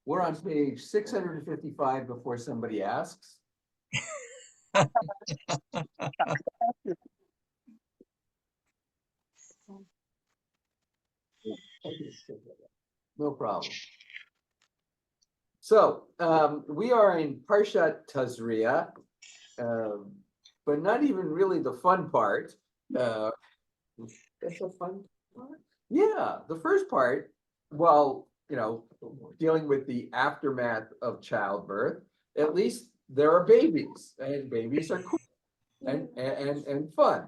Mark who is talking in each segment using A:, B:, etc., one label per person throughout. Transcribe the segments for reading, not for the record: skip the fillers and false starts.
A: We're on page 655 before somebody asks. No problem. So we are in Parasha Tazria, but not even really the fun part. That's a fun part? Yeah, the first part, well, dealing with the aftermath of childbirth, at least there are babies, and babies are cool and fun.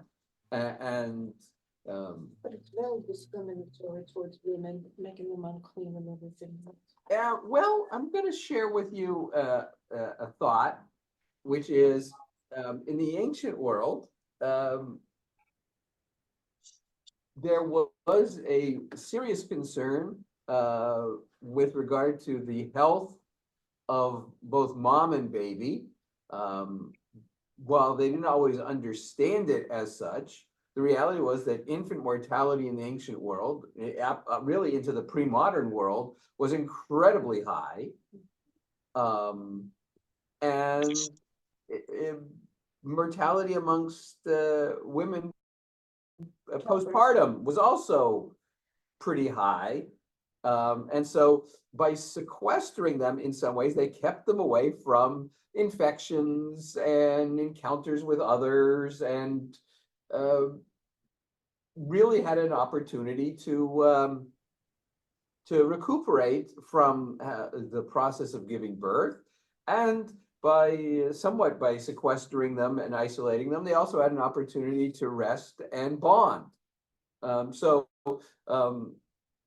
A: And
B: But it's very discriminatory towards women, making them unclean and everything.
A: yeah, well, I'm going to share with you a thought, which is in the ancient world, there was a serious concern with regard to the health of both mom and baby. While they didn't always understand it as such, the reality was that infant mortality in the ancient world, really into the pre-modern world, was incredibly high. And mortality amongst women postpartum was also pretty high. And so by sequestering them in some ways, they kept them away from infections and encounters with others, and really had an opportunity to recuperate from the process of giving birth. And by sequestering them and isolating them, they also had an opportunity to rest and bond. So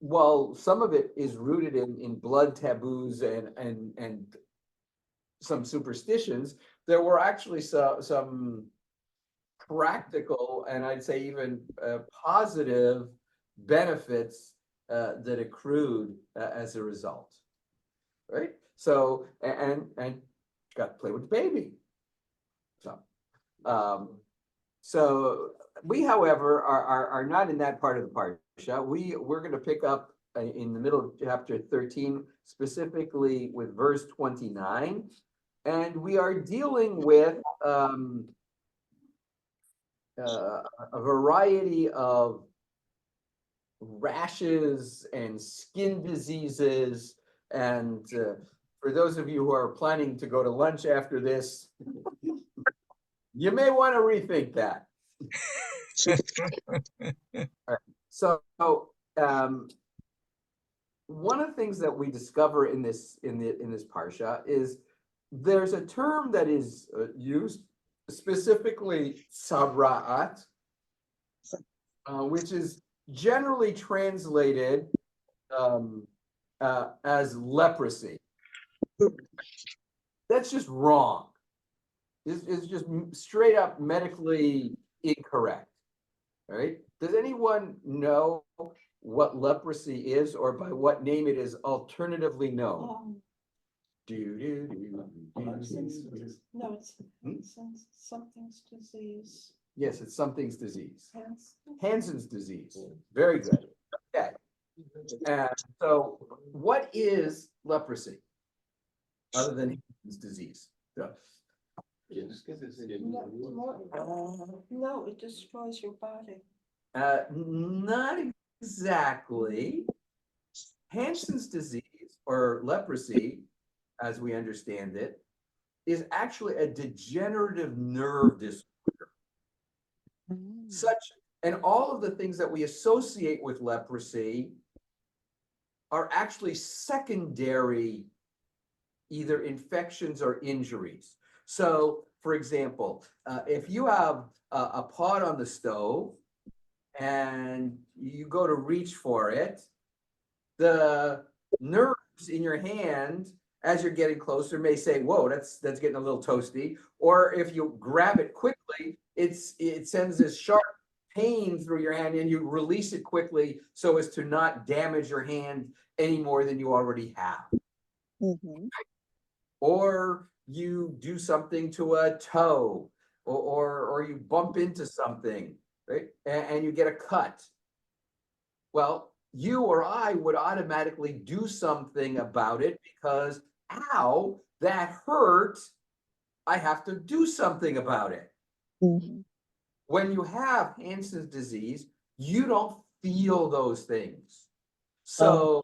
A: while some of it is rooted in blood taboos and some superstitions, there were actually some practical, and I'd say even positive benefits that accrued as a result, right? So, and got to play with the baby. So we, however, are not in that part of the parsha. We're going to pick up in the middle of chapter 13, specifically with verse 29, and we are dealing with a variety of rashes and skin diseases. And for those of you who are planning to go to lunch after this, you may want to rethink that. Right. So one of the things that we discover in this parsha is there's a term that is used, specifically sabra'at, which is generally translated as leprosy. That's just wrong. It's just straight up medically incorrect. Right? Does anyone know what leprosy is, or by what name it is alternatively known?
B: No, it's something's disease.
A: Yes, it's something's disease. Hansen's disease. Very good. Okay. And so what is leprosy other than Hansen's disease?
B: No, it destroys your body.
A: Not exactly. Hansen's disease, or leprosy, as we understand it, is actually a degenerative nerve disorder. And all of the things that we associate with leprosy are actually secondary, either infections or injuries. So, for example, if you have a pot on the stove and you go to reach for it, the nerves in your hand, as you're getting closer, may say, "Whoa, that's getting a little toasty." Or if you grab it quickly, it sends this sharp pain through your hand, and you release it quickly so as to not damage your hand any more than you already have. Mm-hmm. Or you do something to a toe, or you bump into something, right? And you get a cut. Well, you or I would automatically do something about it because, ow, that hurt. I have to do something about it.
C: Mhm.
A: When you have Hansen's disease, you don't feel those things. So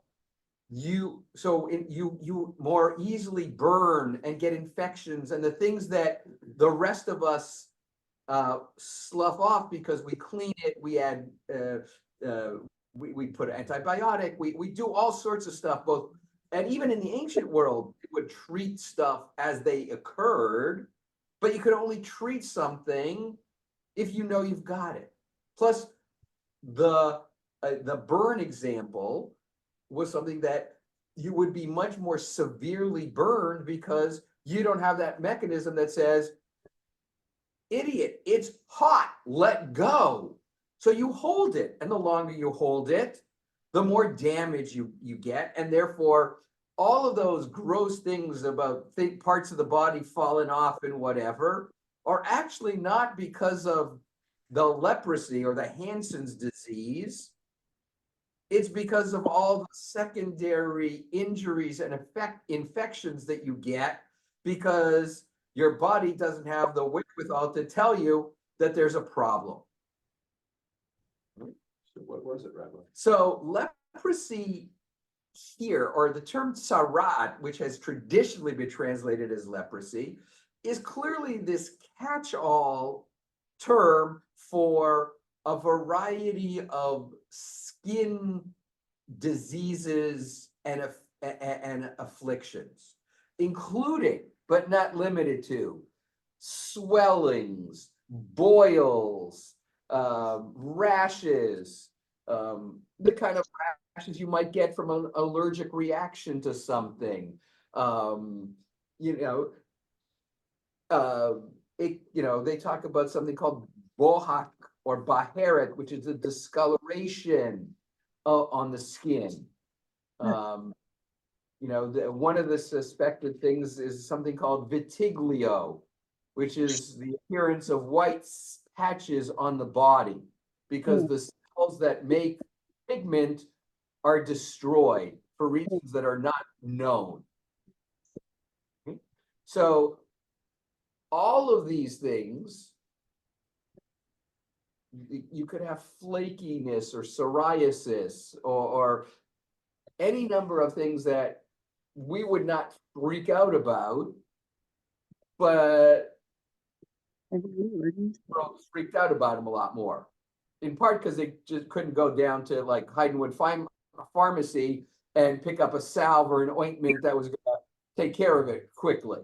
A: you more easily burn and get infections, and the things that the rest of us slough off because we clean it, we add we put antibiotic, we do all sorts of stuff, both, and even in the ancient world, it would treat stuff as they occurred, but you could only treat something if you know you've got it. Plus, the burn example was something that you would be much more severely burned because you don't have that mechanism that says, idiot, it's hot, let go. So you hold it, and the longer you hold it, the more damage you get, and therefore all of those gross things about parts of the body falling off and whatever are actually not because of the leprosy or the Hansen's disease. It's because of all the secondary injuries and infections that you get because your body doesn't have the wherewithal to tell you that there's a problem.
D: So what was it, Rabbi?
A: So leprosy here, or the term tsarat, which has traditionally been translated as leprosy, is clearly this catch-all term for a variety of skin diseases and afflictions, including, but not limited to, swellings, boils, rashes, the kind of rashes you might get from an allergic reaction to something. They talk about something called bohak or baheret, which is a discoloration on the skin. One of the suspected things is something called vitiglio, which is the appearance of white patches on the body because the cells that make pigment are destroyed for reasons that are not known. So all of these things, you could have flakiness or psoriasis or any number of things that we would not freak out about, but freaked out about them a lot more. In part because they just couldn't go down to like Heidenwood Pharmacy and pick up a salve or an ointment that was going to take care of it quickly.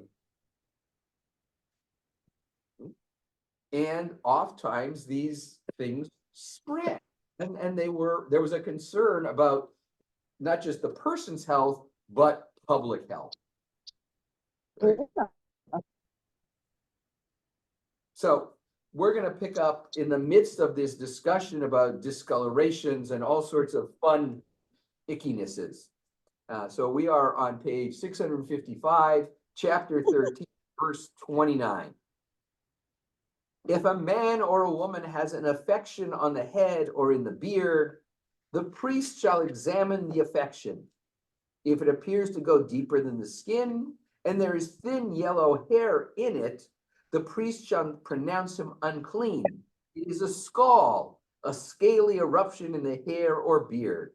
A: And oftentimes these things spread, and there was a concern about not just the person's health, but public health. Right? So we're going to pick up in the midst of this discussion about discolorations and all sorts of fun ickinesses. So we are on page 655, chapter 13, verse 29. If a man or a woman has an affection on the head or in the beard, the priest shall examine the affection. If it appears to go deeper than the skin, and there is thin yellow hair in it, the priest shall pronounce him unclean. It is a scald, a scaly eruption in the hair or beard.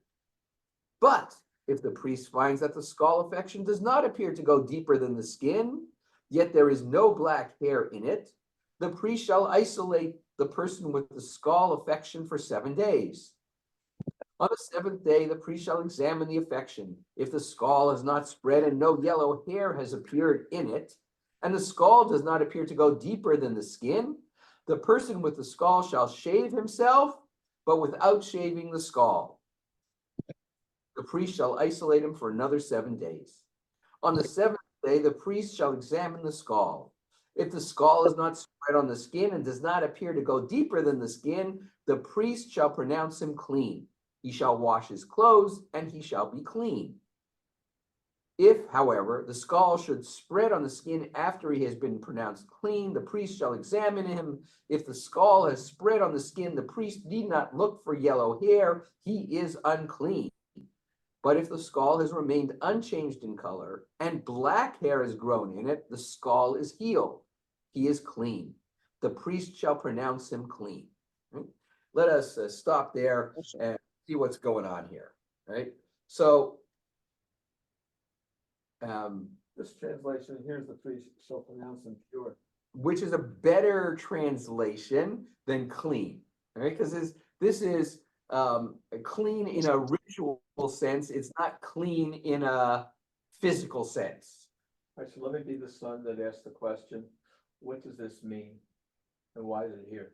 A: But if the priest finds that the scald affection does not appear to go deeper than the skin, yet there is no black hair in it, the priest shall isolate the person with the scald affection for 7 days. On the 7th day, the priest shall examine the affection. If the scald has not spread and no yellow hair has appeared in it, and the scald does not appear to go deeper than the skin, the person with the scald shall shave himself, but without shaving the scald. The priest shall isolate him for another 7 days. On the 7th day, the priest shall examine the scald. If the scald is not spread on the skin and does not appear to go deeper than the skin, the priest shall pronounce him clean. He shall wash his clothes, and he shall be clean. If, however, the scald should spread on the skin after he has been pronounced clean, the priest shall examine him. If the scald has spread on the skin, the priest need not look for yellow hair. He is unclean. But if the scald has remained unchanged in color and black hair has grown in it, the scald is healed. He is clean. The priest shall pronounce him clean. Right? Let us stop there and see what's going on here. Right? So,
C: This translation, here's the priest shall pronounce him pure.
A: which is a better translation than clean, right? Because this is clean in a ritual sense. It's not clean in a physical sense.
C: All right, so let me be the son that asked the question, what does this mean? And why is it here?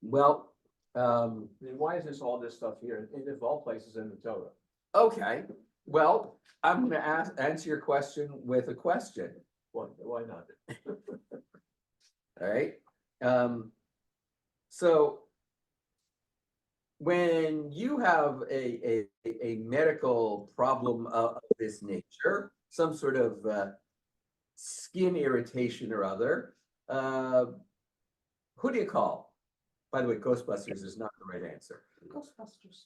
A: Well,
C: I mean, why is all this stuff here? And of all places in the Torah.
A: okay. Well, I'm going to answer your question with a question.
C: Why not?
A: All right. So when you have a medical problem of this nature, some sort of skin irritation or other, who do you call? By the way, Ghostbusters is not the right answer.
B: Ghostbusters.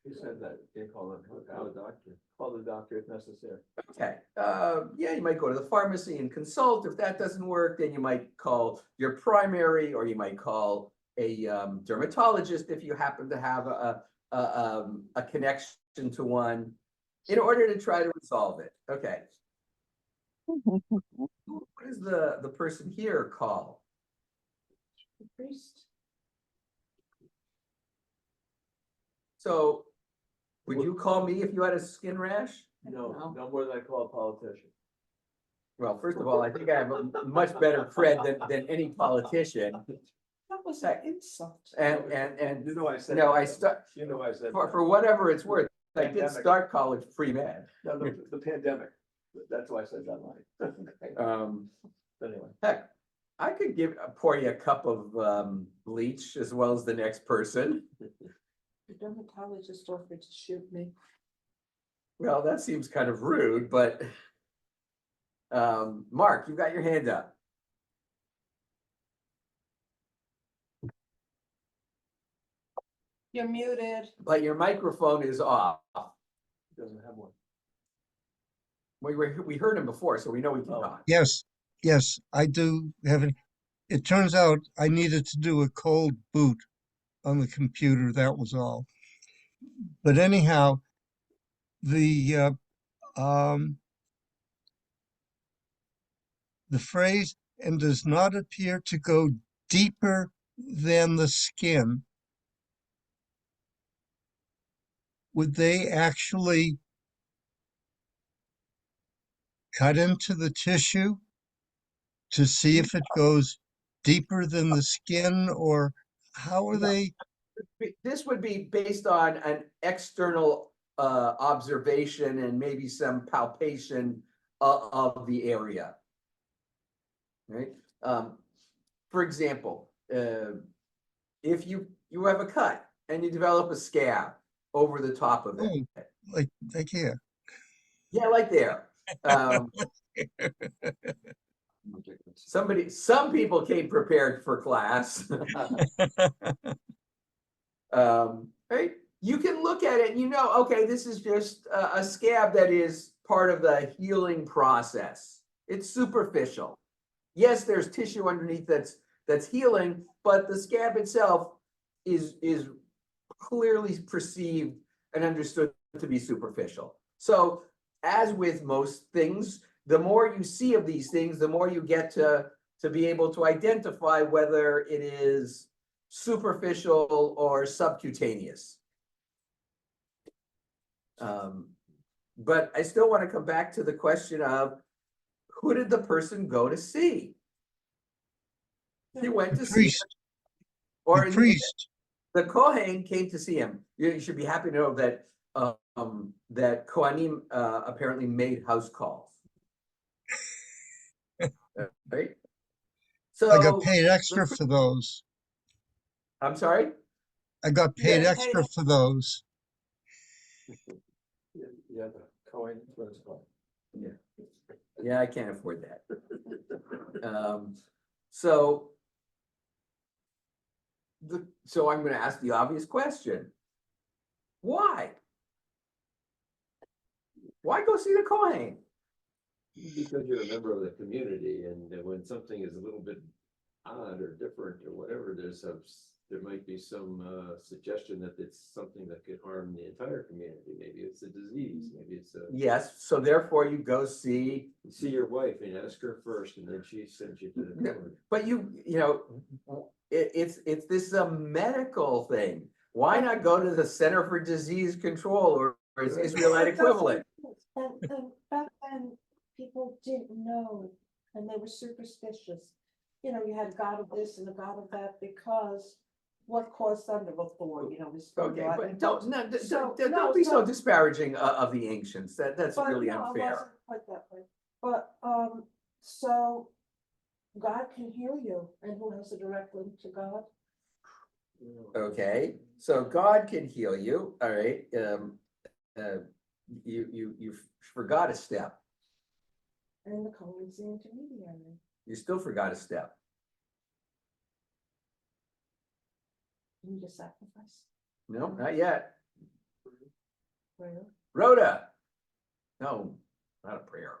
C: He said that, they call him, call the doctor. Call the doctor if necessary.
A: Okay, yeah, you might go to the pharmacy and consult. If that doesn't work, then you might call your primary, or you might call a dermatologist if you happen to have a connection to one, in order to try to resolve it. Okay. What is the person here called?
B: The priest.
A: So, would you call me if you had a skin rash?
C: No, no more than I call a politician.
A: Well, first of all, I think I have a much better cred than any politician.
B: That was an insult.
A: And
C: You know I said.
A: no,
C: that.
A: I start
C: You know I said.
A: for
C: that.
A: whatever it's worth. I did
C: Pandemic.
A: start college pre-med.
C: No, the pandemic, that's why I said that line. Anyway,
A: Heck, I could pour you a cup of bleach as well as the next person.
B: The dermatologist offered to shoot me.
A: Well, that seems kind of rude, but Mark, you got your hand up.
B: You're muted.
A: But your microphone is off.
C: he doesn't have one.
A: We heard him before, so we know we can
C: Oh.
A: talk.
D: Yes, yes, I do have it. It turns out I needed to do a cold boot on the computer. That was all. But anyhow, the phrase "and does not appear to go deeper than the skin," would they actually cut into the tissue to see if it goes deeper than the skin, or how are
A: No.
D: they?
A: This would be based on an external observation and maybe some palpation of the area. Right? For example, if you have a cut and you develop a scab over the top of it.
D: Oh, like here.
A: Yeah, like there. Some people came prepared for class. Right? You can look at it and you know, okay, this is just a scab that is part of the healing process. It's superficial. Yes, there's tissue underneath that's healing, but the scab itself is clearly perceived and understood to be superficial. So, as with most things, the more you see of these things, the more you get to be able to identify whether it is superficial or subcutaneous. But I still want to come back to the question of, who did the person go to see? He went to see,
D: Priest,
A: or
D: the priest.
A: the Kohen came to see him. You should be happy to know that that Kohanim apparently made house calls. Right? So
D: I got paid extra for those.
A: I'm sorry?
D: I got paid
B: Yeah,
D: extra for those.
C: Yeah, the Cohen first one.
A: Yeah, I can't afford that. So so I'm gonna ask the obvious question. Why? Why go see the Kohen?
E: Because you're a member of the community, and when something is a little bit odd or different or whatever, there might be some suggestion that it's something that could harm the entire community. Maybe it's a disease, maybe it's a.
A: Yes, so therefore you go see,
E: See your wife and ask her first, and then she sends you to the
A: No.
E: Lord.
A: but it's this a medical thing. Why not go to the Center for Disease Control or its Israelite equivalent?
B: And back then, people didn't know, and they were superstitious. You know, you had a god of this and a god of that, because what caused thunder before, was.
A: Okay, but don't, no,
B: So-
A: don't be so disparaging of the ancients. That's
B: But
A: really
B: no, it
A: unfair.
B: wasn't quite that way. But, so God can heal you, and who has a direct link to God?
A: Okay, so God can heal you, all right, you forgot a step,
B: And the Cohen's the intermediary.
A: you still forgot a step.
B: You need a sacrifice,
A: No, not yet.
B: prayer.
A: Rhoda. No, not a prayer.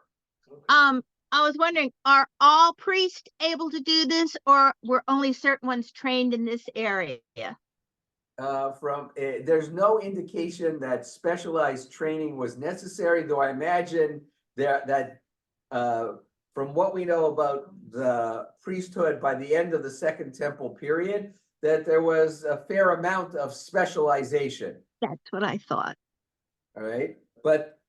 F: I was wondering, are all priests able to do this, or were only certain ones trained in this area?
A: There's no indication that specialized training was necessary, though I imagine that from what we know about the priesthood by the end of the Second Temple period, that there was a fair amount of specialization.
F: That's what I thought.
A: All right, but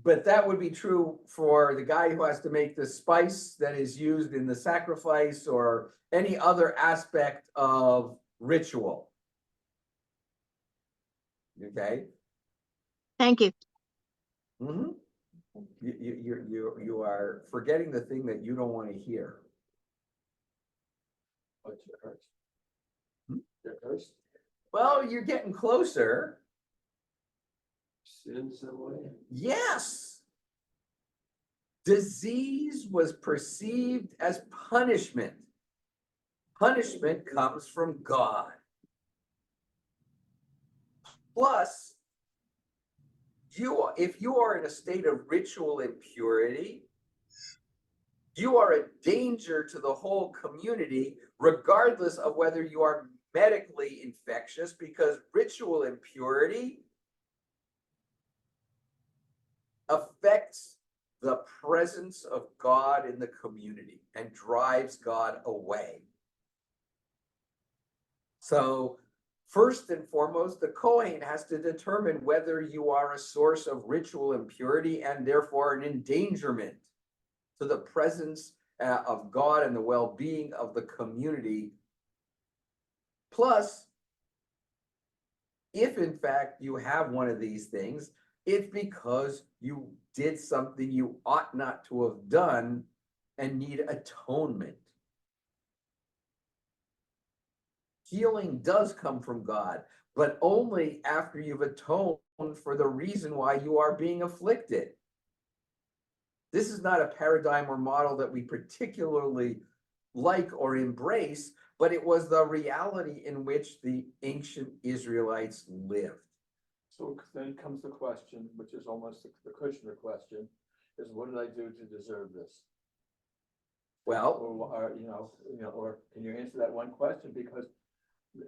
A: but that would be true for the guy who has to make the spice that is used in the sacrifice or any other aspect of ritual. Okay.
F: Thank you.
A: Mhm. You are forgetting the thing that you don't want to hear.
E: What's your curse?
A: Hmm?
E: Your curse?
A: Well, you're getting closer.
E: Sin some way?
A: Yes. Disease was perceived as punishment. Punishment comes from God. Plus, if you are in a state of ritual impurity, you are a danger to the whole community, regardless of whether you are medically infectious, because ritual impurity affects the presence of God in the community and drives God away. So first and foremost, the Kohen has to determine whether you are a source of ritual impurity and therefore an endangerment to the presence of God and the well-being of the community. Plus, if in fact you have one of these things, it's because you did something you ought not to have done and need atonement. Healing does come from God, but only after you've atoned for the reason why you are being afflicted. This is not a paradigm or model that we particularly like or embrace, but it was the reality in which the ancient Israelites lived.
C: So then comes the question, which is almost the Kushner question, is what did I do to deserve this?
A: Well,
C: Or can you answer that one question? Because,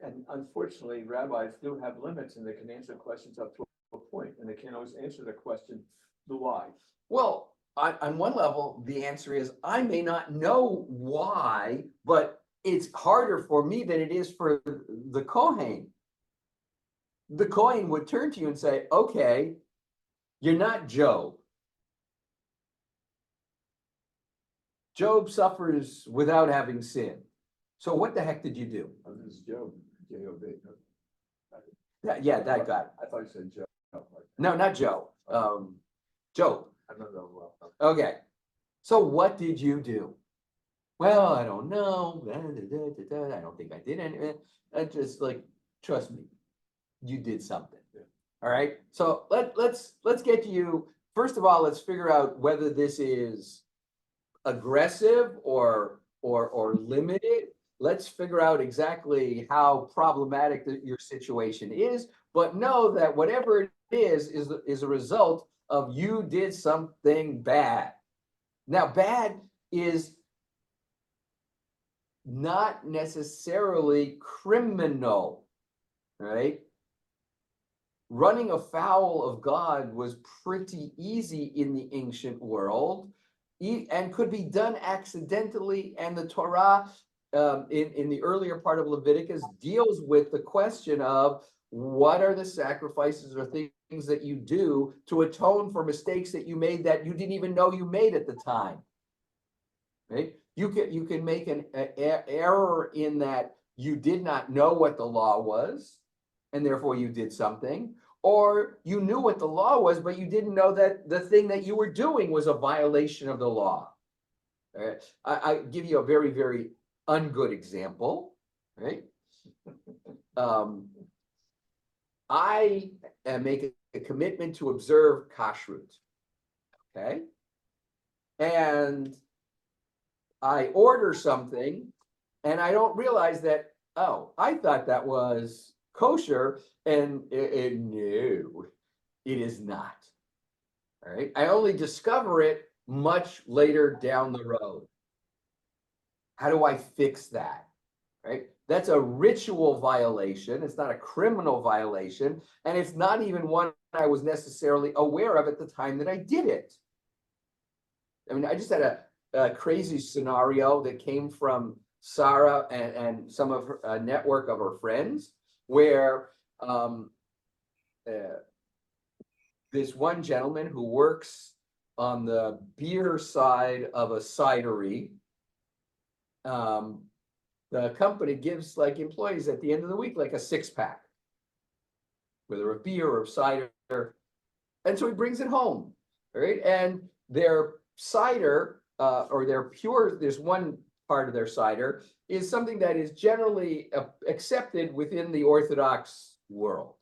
C: and unfortunately, rabbis do have limits and they can answer questions up to a point, and they can't always answer the question, the why.
A: well, on one level, the answer is I may not know why, but it's harder for me than it is for the Kohen. The Kohen would turn to you and say, okay, you're not Job. Job suffers without having sinned. So what the heck did you do?
C: This is Job, J-O-B.
A: Yeah, that guy.
C: I thought you said Job.
A: No, not Joe. Job.
C: I don't know well.
A: Okay. So what did you do? Well, I don't know. I don't think I did anything. I just trust me, you did something.
C: Yeah.
A: All right. So let's get you first of all, let's figure out whether this is aggressive or limited. Let's figure out exactly how problematic your situation is, but know that whatever it is a result of you did something bad. Now, bad is not necessarily criminal, right? Running afoul of God was pretty easy in the ancient world and could be done accidentally. And the Torah in the earlier part of Leviticus deals with the question of what are the sacrifices or things that you do to atone for mistakes that you made that you didn't even know you made at the time, right? You can make an error in that you did not know what the law was, and therefore you did something, or you knew what the law was, but you didn't know that the thing that you were doing was a violation of the law. Right? I give you a very, very ungood example, right? I make a commitment to observe kashrut, okay? And I order something, and I don't realize that, oh, I thought that was kosher, and no, it is not. All right, I only discover it much later down the road. How do I fix that? Right, that's a ritual violation. It's not a criminal violation, and it's not even one I was necessarily aware of at the time that I did it. I mean, I just had a crazy scenario that came from Sarah and some of her network of her friends, where this one gentleman who works on the beer side of a cidery, the company gives like employees at the end of the week like a 6-pack, whether of beer or cider, and so he brings it home, right? And their cider or their pure, there's one part of their cider is something that is generally accepted within the Orthodox world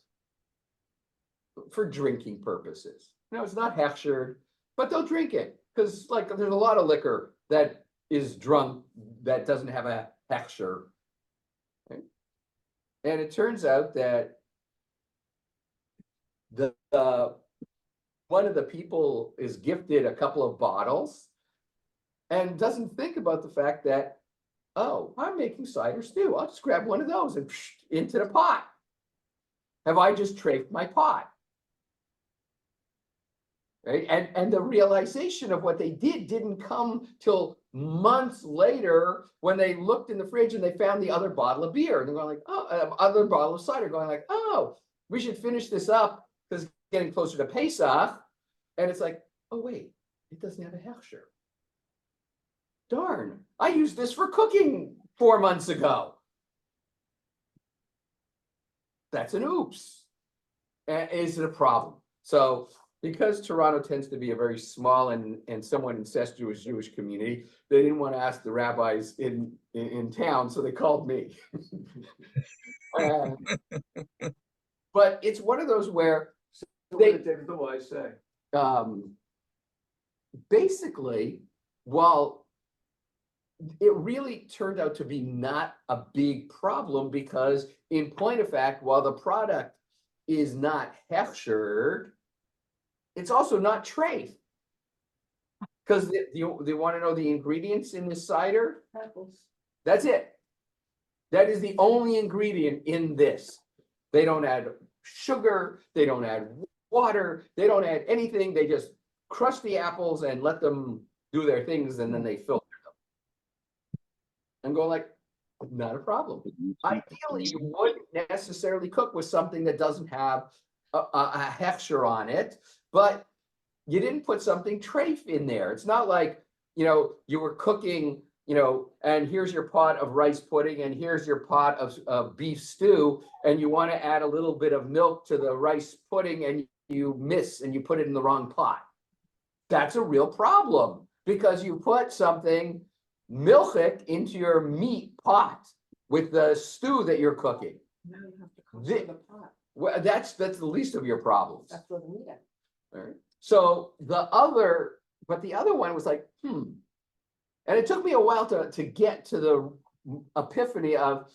A: for drinking purposes. Now, it's not hechshered, but they'll drink it because, like, there's a lot of liquor that is drunk that doesn't have a hechsher. Okay? And it turns out that the one of the people is gifted a couple of bottles and doesn't think about the fact that, oh, I'm making cider stew. I'll just grab one of those and into the pot. Have I just trafed my pot? Right? And the realization of what they did didn't come till months later when they looked in the fridge and they found the other bottle of beer. And they're going like, oh, other bottle of cider, going like, oh, we should finish this up because it's getting closer to Pesach. And it's like, oh, wait, it doesn't have a hechsher. Darn, I used this for cooking 4 months ago. That's an oops. And is it a problem? So because Toronto tends to be a very small and somewhat incestuous Jewish community, they didn't want to ask the rabbis in town, so they called me. But it's one of those where
C: So what did the wise say?
A: Basically, while it really turned out to be not a big problem, because in point of fact, while the product is not hechshered, it's also not treif. Because they want to know the ingredients in the cider?
B: Apples.
A: That's it. That is the only ingredient in this. They don't add sugar, they don't add water, they don't add anything. They just crush the apples and let them do their things, and then they filter them. And go like, not a problem. Ideally, you wouldn't necessarily cook with something that doesn't have a hechsher on it, but you didn't put something treif in there. It's not like, you were cooking, and here's your pot of rice pudding and here's your pot of beef stew, and you want to add a little bit of milk to the rice pudding and you miss and you put it in the wrong pot. That's a real problem because you put something milchik into your meat pot with the stew that you're cooking.
B: Now you have to cook in the pot.
A: Well, that's the least of your problems.
B: That's what we need.
A: All right. So the other one was like, and it took me a while to get to the epiphany of,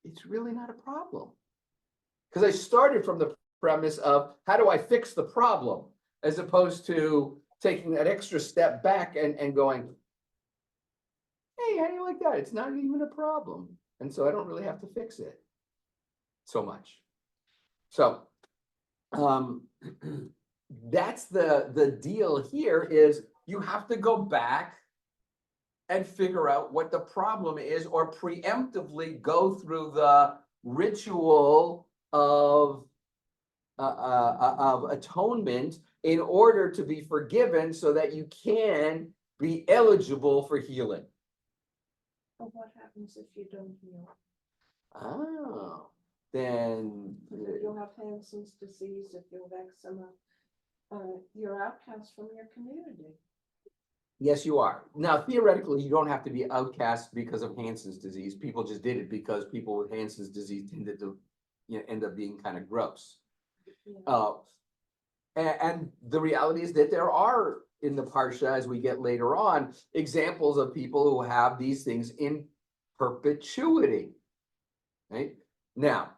A: it's really not a problem. Because I started from the premise of, how do I fix the problem? As opposed to taking that extra step back and going, hey, how do you like that? It's not even a problem. And so I don't really have to fix it so much. So that's the deal here, is you have to go back and figure out what the problem is, or preemptively go through the ritual of atonement in order to be forgiven, so that you can be eligible for healing.
B: But what happens if you don't heal?
A: Oh, then
B: If you have Hansen's disease, if you have eczema, you're outcast from your community.
A: yes, you are. Now, theoretically, you don't have to be outcast because of Hansen's disease. People just did it because people with Hansen's disease tended to, end up being kind of gross.
B: Yeah.
A: And the reality is that there are, in the Parsha, as we get later on, examples of people who have these things in perpetuity. Right? Now,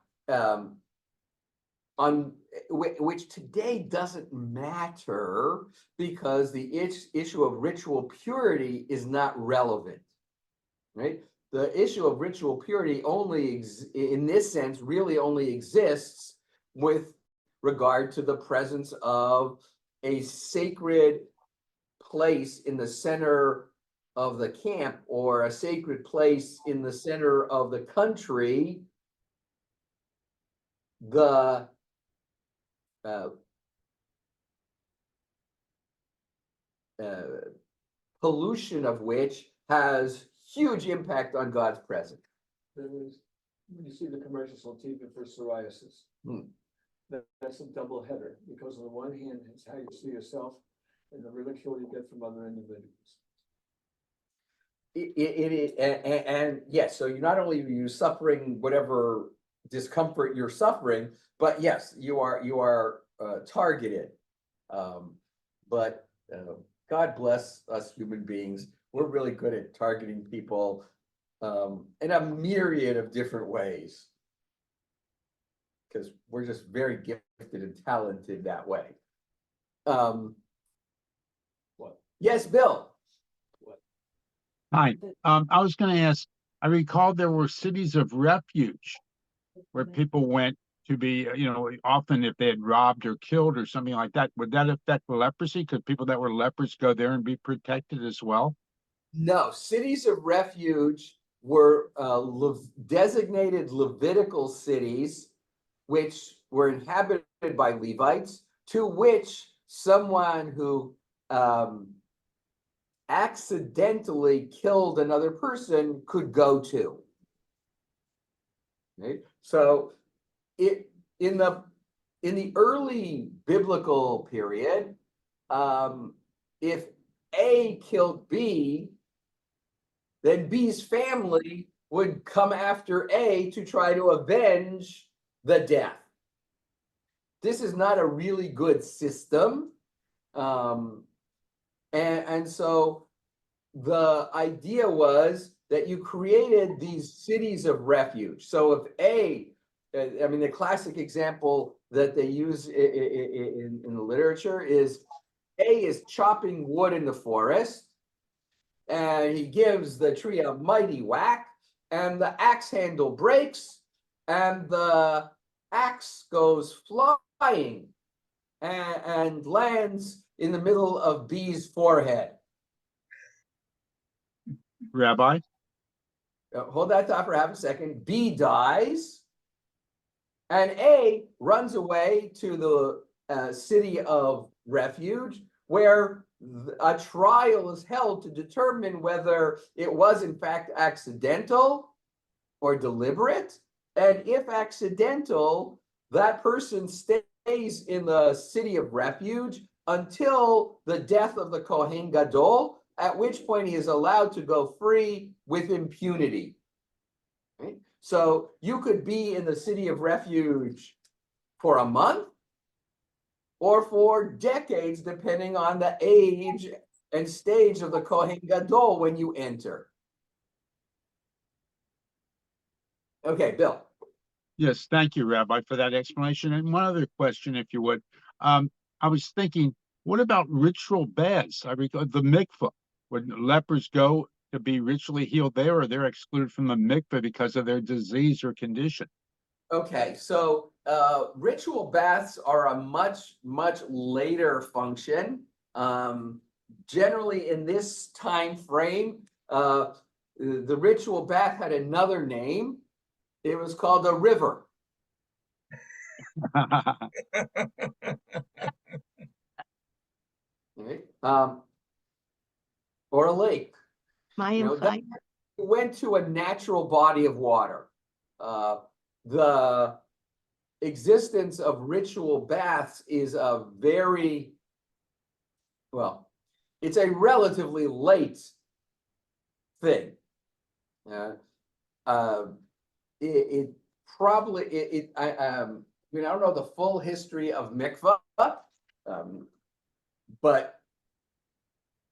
A: on which today doesn't matter, because the issue of ritual purity is not relevant, right? The issue of ritual purity only, in this sense, really only exists with regard to the presence of a sacred place in the center of the camp, or a sacred place in the center of the country, the pollution of which has huge impact on God's presence.
C: There is, when you see the commercials on TV for psoriasis, that's a double header, because on the one hand, it's how you see yourself, and the ridicule you get from other individuals.
A: It is, and yes, so you not only are you suffering whatever discomfort you're suffering, but yes, you are targeted. But God bless us human beings. We're really good at targeting people in a myriad of different ways, because we're just very gifted and talented that way.
C: What?
A: Yes, Bill.
G: Hi, I was gonna ask, I recall there were cities of refuge where people went to be, often if they had robbed or killed or something like that. Would that affect leprosy? Could people that were lepers go there and be protected as well?
A: No, cities of refuge were designated Levitical cities, which were inhabited by Levites, to which someone who accidentally killed another person could go to. Okay? So in the early biblical period, if A killed B, then B's family would come after A to try to avenge the death. This is not a really good system. And so the idea was that you created these cities of refuge. So if A, I mean, the classic example that they use in the literature is A is chopping wood in the forest, and he gives the tree a mighty whack, and the axe handle breaks, and the axe goes flying and lands in the middle of B's forehead.
G: Rabbi?
A: Hold that thought for half a second. B dies, and A runs away to the city of refuge, where a trial is held to determine whether it was in fact accidental or deliberate. And if accidental, that person stays in the city of refuge until the death of the Kohen Gadol, at which point he is allowed to go free with impunity. Right? So you could be in the city of refuge for a month, or for decades, depending on the age and stage of the Kohen Gadol when you enter. Okay, Bill.
G: Yes, thank you, Rabbi, for that explanation. And one other question, if you would. I was thinking, what about ritual baths? I recall the mikvah. Would lepers go to be ritually healed there, or they're excluded from the mikvah because of their disease or condition?
A: Okay, so ritual baths are a much later function. Generally, in this time frame, the ritual bath had another name. It was called a river. Right? Or a lake. That went to a natural body of water. The existence of ritual baths is a very, well, it's a relatively late thing. It probably, I mean, I don't know the full history of mikvah, but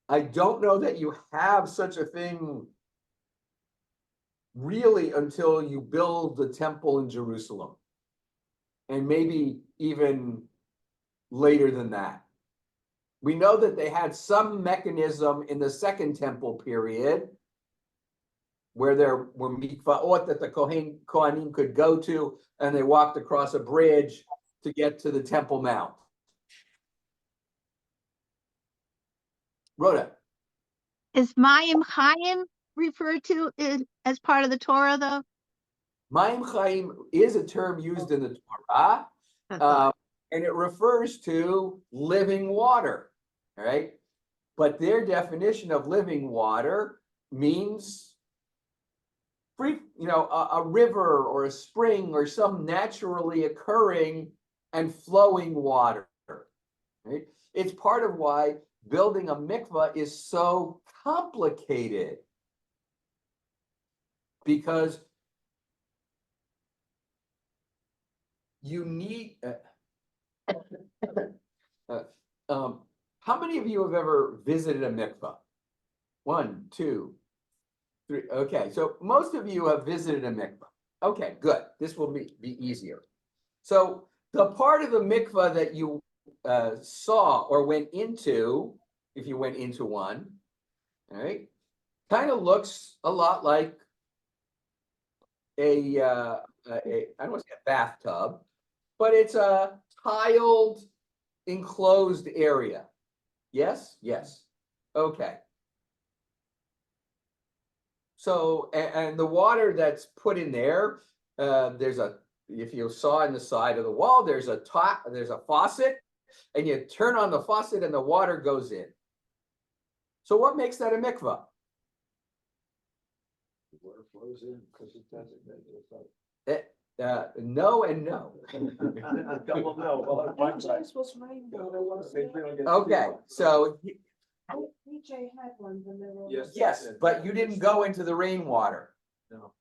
A: I don't know that you have such a thing really until you build the temple in Jerusalem, and maybe even later than that. We know that they had some mechanism in the Second Temple period where there were mikvaot that the Kohanim could go to, and they walked across a bridge to get to the Temple Mount. Rhoda.
F: Is Mayim Chaim referred to as part of the Torah, though?
A: Mayim Chaim is a term used in the Torah, and it refers to living water, right? But their definition of living water means free, a river or a spring or some naturally occurring and flowing water, right? It's part of why building a mikvah is so complicated, because you need how many of you have ever visited a mikvah? 1, 2, 3. Okay, so most of you have visited a mikvah. Okay, good. This will be easier. So the part of the mikvah that you saw or went into, if you went into one, all right, kind of looks a lot like I don't want to say a bathtub, but it's a tiled, enclosed area. Yes? Yes. Okay. So, and the water that's put in there, if you saw in the side of the wall, there's a faucet, and you turn on the faucet and the water goes in. So what makes that a mikvah?
C: The water flows in because it doesn't make
A: No and no.
C: Double no. Well, one side.
B: PJ's was rainwater, wasn't it?
A: Okay, so
B: PJ had one when they were.
A: yes, but you didn't go into the rainwater.
C: No.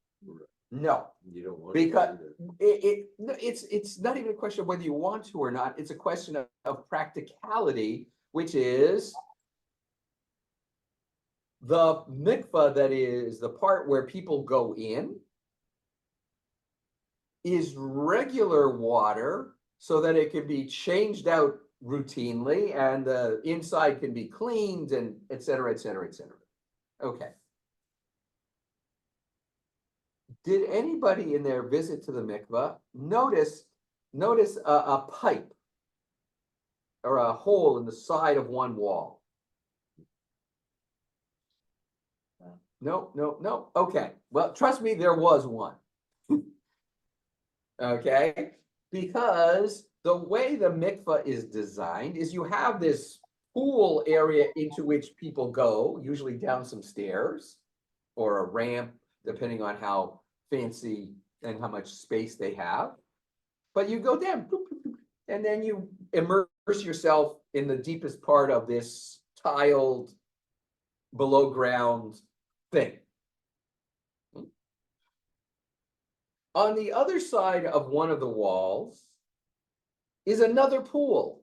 A: No,
E: You don't want.
A: because
E: to
A: it's not even a question of whether you want to or not. It's a question of practicality, which is the mikvah, that is the part where people go in, is regular water so that it can be changed out routinely and the inside can be cleaned and et cetera, et cetera, et cetera. Okay. Did anybody in their visit to the mikvah notice a pipe or a hole in the side of one wall? No. Okay. Well, trust me, there was one. Okay, because the way the mikvah is designed is you have this pool area into which people go, usually down some stairs or a ramp, depending on how fancy and how much space they have. But you go down, and then you immerse yourself in the deepest part of this tiled below ground thing. On the other side of one of the walls is another pool.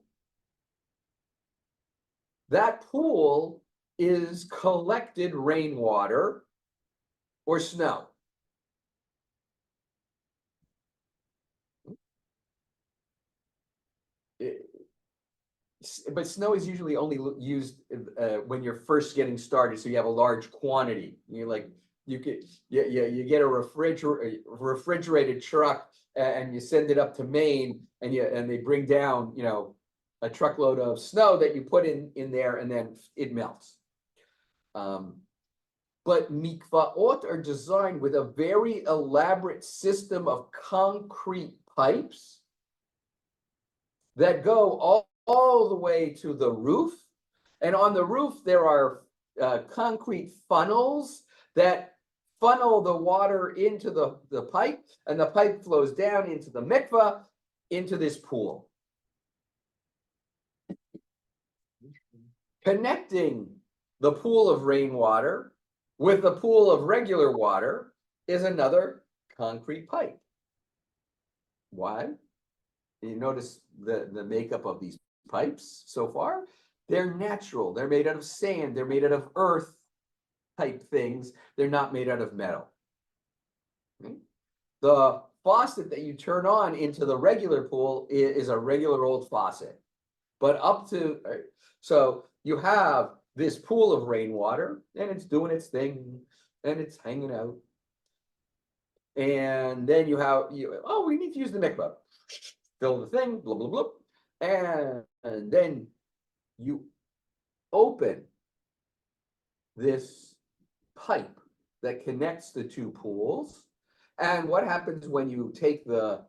A: that pool is collected rainwater or snow. But snow is usually only used when you're first getting started, so you have a large quantity. You get a refrigerated truck and you send it up to Maine, and they bring down a truckload of snow that you put in there, and then it melts. But mikvaot are designed with a very elaborate system of concrete pipes that go all the way to the roof. And on the roof, there are concrete funnels that funnel the water into the pipe, and the pipe flows down into the mikvah, into this pool. Connecting the pool of rainwater with the pool of regular water is another concrete pipe. Why? You notice the makeup of these pipes so far? They're natural. They're made out of sand. They're made out of earth type things. They're not made out of metal. Okay? The faucet that you turn on into the regular pool is a regular old faucet. But so you have this pool of rainwater, and it's doing its thing, and it's hanging out. And then we need to use the mikvah. Fill the thing, blah, blah, blah. And then you open this pipe that connects the two pools. And what happens when you take the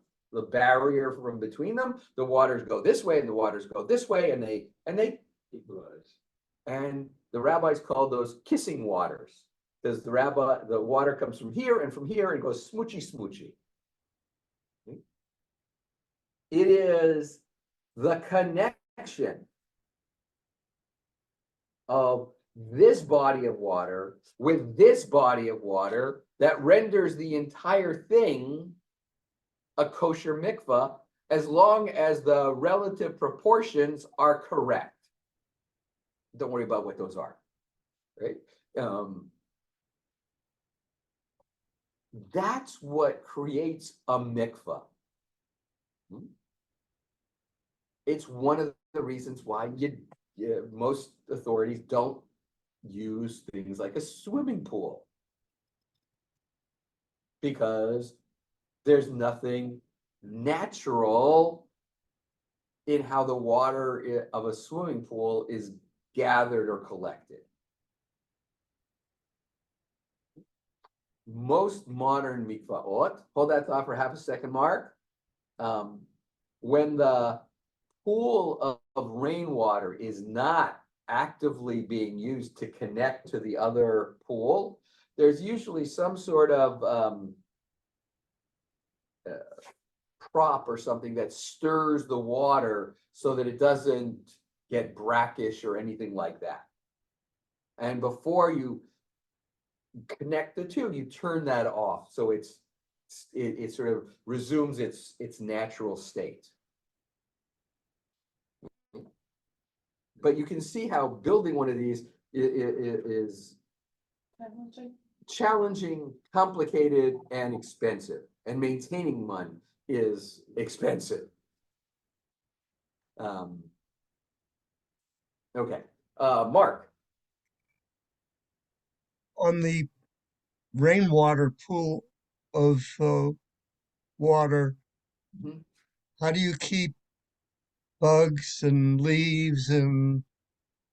A: barrier from between them? The waters go this way and the waters go this way, and they equalize. And the rabbis call those kissing waters, because the water comes from here and goes smoochy smoochy. It is the connection of this body of water with this body of water that renders the entire thing a kosher mikvah, as long as the relative proportions are correct. Don't worry about what those are, right? That's what creates a mikvah. It's one of the reasons why most authorities don't use things like a swimming pool, because there's nothing natural in how the water of a swimming pool is gathered or collected. Most modern mikvaot, hold that thought for half a second, Mark. When the pool of rainwater is not actively being used to connect to the other pool, there's usually some sort of prop or something that stirs the water so that it doesn't get brackish or anything like that. And before you connect the two, you turn that off, so it sort of resumes its natural state. But you can see how building one of these is challenging, complicated, and expensive, and maintaining one is expensive. Okay, Mark.
D: On the rainwater pool of water,
A: Mhm.
D: how do you keep bugs and leaves and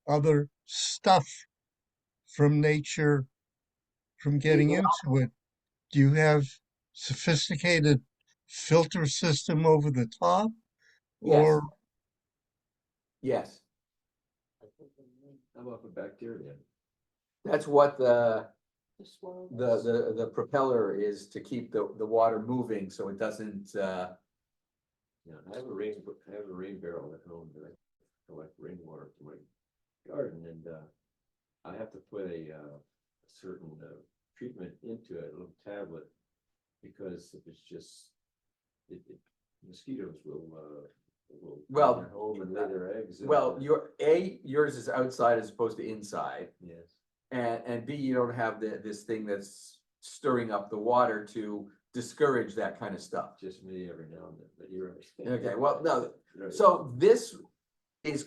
D: other stuff from nature from getting into it? Do you have sophisticated filter system over the top?
A: Yes.
D: Or
A: Yes.
E: How about the bacteria?
A: That's what the
B: The
A: propeller is, to keep the water moving so it doesn't
E: Yeah, I have a rain barrel at home that I collect rainwater for my garden, and I have to put a certain treatment into it, a little tablet, because if it's just mosquitoes will will
A: Well,
E: come home and lay their eggs.
A: Well, yours is outside as opposed to inside.
E: Yes.
A: And B, you don't have this thing that's stirring up the water to discourage that kind of stuff.
E: Just me every now and then, but you're right.
A: Okay, well, no,
E: Right.
A: so this is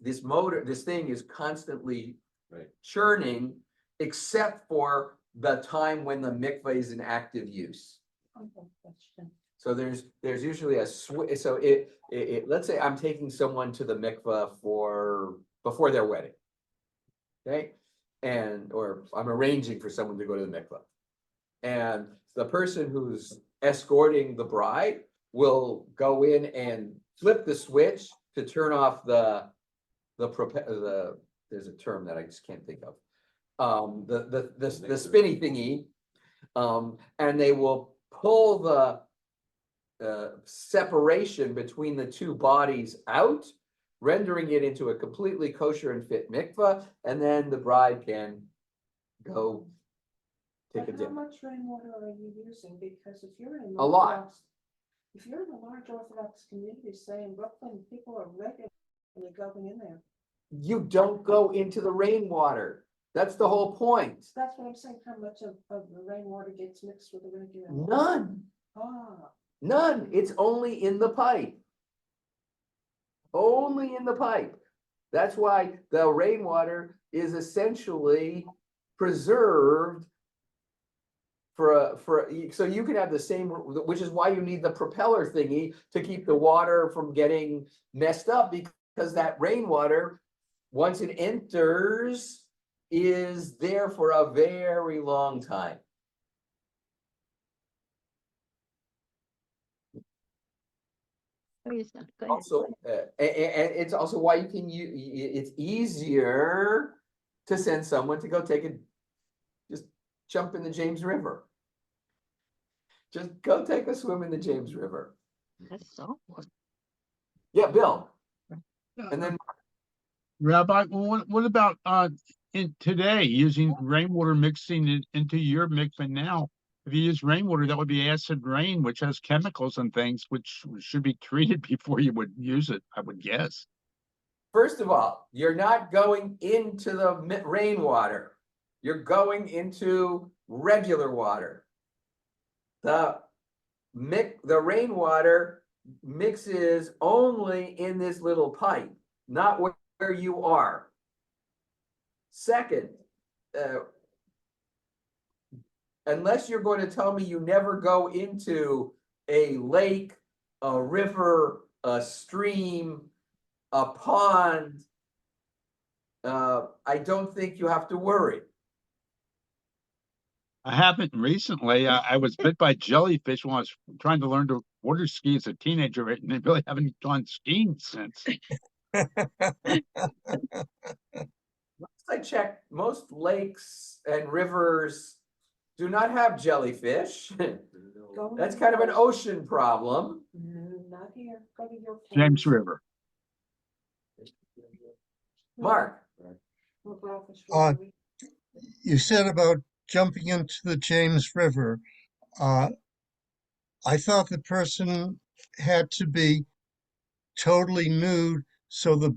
A: this motor, this thing is constantly
E: Right.
A: churning, except for the time when the mikveh is in active use.
B: Okay, that's true.
A: So there's usually a switch, so let's say I'm taking someone to the mikveh before their wedding. Okay, or I'm arranging for someone to go to the mikveh. And the person who's escorting the bride will go in and flip the switch to turn off there's a term that I just can't think of. The spinny thingy. And they will pull the separation between the two bodies out, rendering it into a completely kosher and fit mikveh, and then the bride can go take a
B: But how
A: dip.
B: much rainwater are you using? Because if you're in.
A: A lot.
B: Orthodox- If you're in a large Orthodox community, say in Brooklyn, people are regularly going in there.
A: You don't go into the rainwater. That's the whole point.
B: That's what I'm saying, how much of the rainwater gets mixed with the regular. water?
A: None,
B: Ah,
A: none. It's only in the pipe. Only in the pipe. That's why the rainwater is essentially preserved so you can have the same, which is why you need the propeller thingy to keep the water from getting messed up, because that rainwater, once it enters, is there for a very long time.
F: Go ahead.
A: Also, and it's also why you can it's easier to send someone to go just jump in the James River. Just go take a swim in the James River.
F: That's so.
A: Yeah, Bill. And then
G: Rabbi, what about in today using rainwater mixing it into your mikveh now? If you use rainwater, that would be acid rain, which has chemicals and things which should be treated before you would use it, I would guess.
A: first of all, you're not going into the rainwater. You're going into regular water. The rainwater mixes only in this little pipe, not where you are. Second, unless you're going to tell me you never go into a lake, a river, a stream, a pond, I don't think you have to worry.
G: I haven't recently. I was bit by jellyfish when I was trying to learn to water ski as a teenager, and I really haven't gone skiing since.
A: I checked, most lakes and rivers do not have jellyfish.
B: go.
A: That's kind of an ocean problem.
B: No, not here, go to your.
G: James River.
A: Mark,
D: You said about jumping into the James River. I thought the person had to be totally nude, so the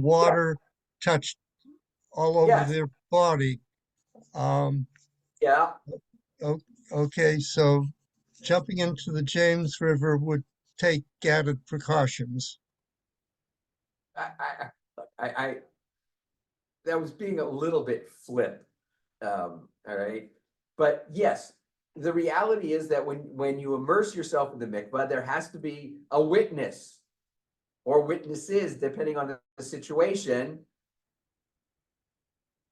D: water touched all over
A: Yes.
D: their body.
A: yeah,
D: Okay, so jumping into the James River would take added precautions.
A: I that was being a little bit flip. All right. But yes, the reality is that when you immerse yourself in the mikvah, there has to be a witness or witnesses, depending on the situation.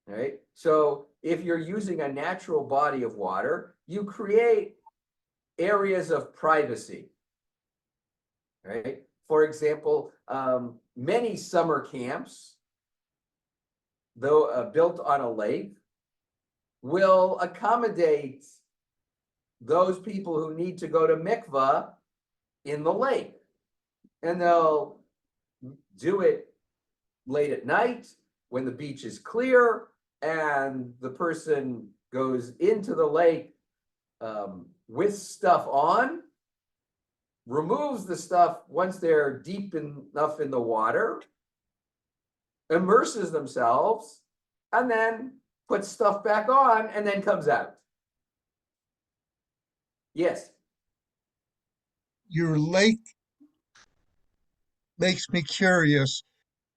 A: All right. So if you're using a natural body of water, you create areas of privacy. Right. For example, many summer camps, though built on a lake, will accommodate those people who need to go to mikvah in the lake. And they'll do it late at night when the beach is clear and the person goes into the lake with stuff on, removes the stuff once they're deep enough in the water, immerses themselves, and then puts stuff back on and then comes out. Yes.
D: Your lake makes me curious